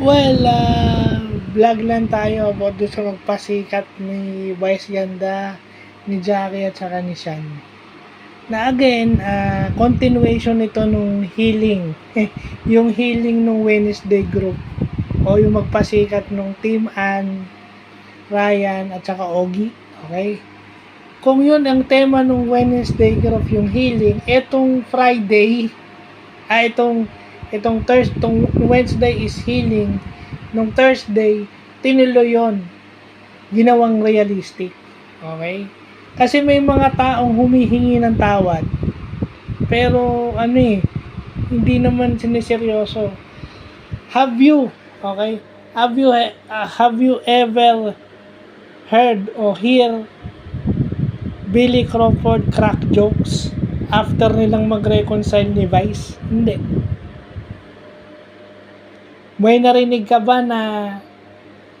Well, vlog lang tayo about doon sa magpasikat ni Vice Ganda, ni Jackie at saka ni Sean. Na again, continuation nito nung healing. Yung healing nung Wednesday group. O yung magpasikat nung Team Ann, Ryan at saka Ogie. Okay? Kung yun ang tema nung Wednesday group, yung healing, etong Friday, itong Thursday, itong Wednesday is healing. Nung Thursday, tinuloy yon, ginawang realistic. Okay? Kasi may mga taong humihingi ng tawad. Pero hindi naman siniseryoso. Okay? Have you ever heard or hear Billy Crawford crack jokes after nilang mag-reconcile ni Vice? Hindi. May narinig ka ba na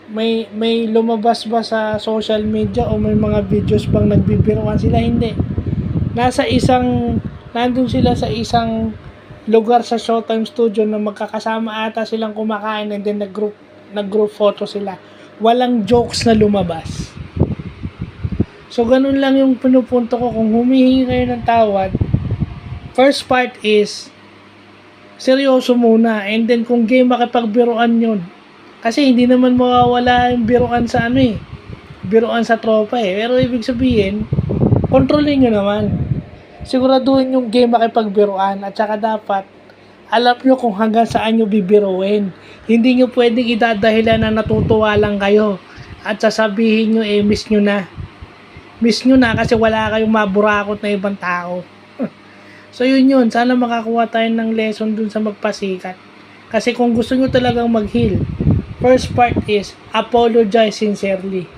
may lumabas ba sa social media o may mga videos bang nagbibiruan sila? Hindi. Nandun sila sa isang lugar sa Showtime Studio na magkakasama ata silang kumakain and then nag-group photo sila. Walang jokes na lumabas. So, ganun lang yung pinupunto ko. Kung humihingi kayo ng tawad, first part is seryoso muna, and then kung game makipagbiruan yun, kasi hindi naman mawawala yung biruan sa biruan sa tropa pero ibig sabihin, kontrolin nyo naman, siguraduhin yung game makipagbiruan, at saka dapat alam nyo kung hanggang saan nyo bibiruin. Hindi nyo pwedeng idadahilan na natutuwa lang kayo at sasabihin nyo miss nyo na kasi wala kayong maburakot na ibang tao. So yun, sana makakuha tayo ng lesson dun sa magpasikat. Kasi kung gusto nyo talagang mag-heal, first part is apologize sincerely.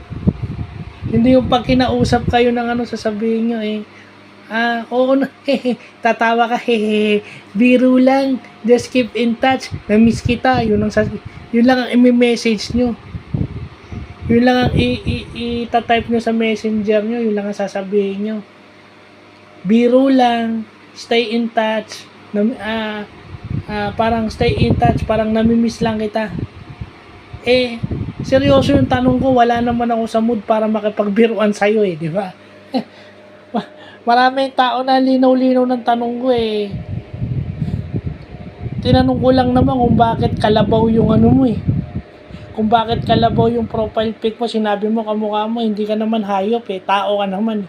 Hindi yung pag kinausap kayo ng sasabihin nyo oo na, tatawa ka, biro lang, just keep in touch, na-miss kita, yun lang ang i-message nyo. Yun lang ang i-type nyo sa messenger nyo, yun lang ang sasabihin nyo. Biro lang, stay in touch, parang stay in touch, parang namimiss lang kita. Seryoso yung tanong ko, wala naman ako sa mood para makipagbiruan sa'yo di ba? Maraming tao na linaw-linaw ng tanong ko Tinanong ko lang naman kung bakit kalabaw yung mo Kung bakit kalabaw yung profile pic mo, sinabi mo kamukha mo, hindi ka naman hayop tao ka naman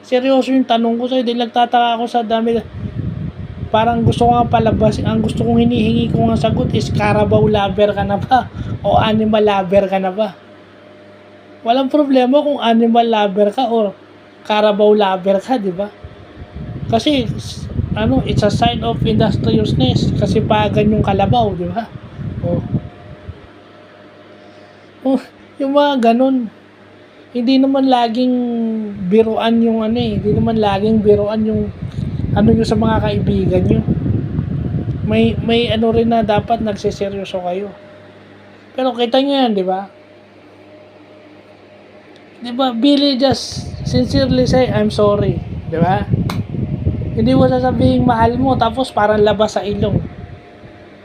Seryoso yung tanong ko sa'yo, nagtataka ako sa dami. Parang gusto ko nga palabas, ang gusto kong hinihingi ko nga sagot is Carabao lover ka na ba? O animal lover ka na ba? Walang problema kung animal lover ka or Carabao lover ka, di ba? Kasi, it's a sign of industriousness. Kasi pagan yung kalabaw, di ba? Yung mga ganun. Hindi naman laging biruan yung hindi naman laging biruan yung nyo sa mga kaibigan nyo. May rin na dapat nagseseryoso kayo. Pero kita nyo yan, di ba? Di ba, Billy just sincerely say, I'm sorry. Di ba? Hindi mo sasabihin mahal mo, tapos parang labas sa ilong.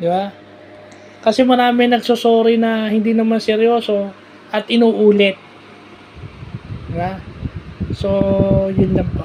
Di ba? Kasi marami nagsosorry na hindi naman seryoso at inuulit. Diba? So, yun lang po.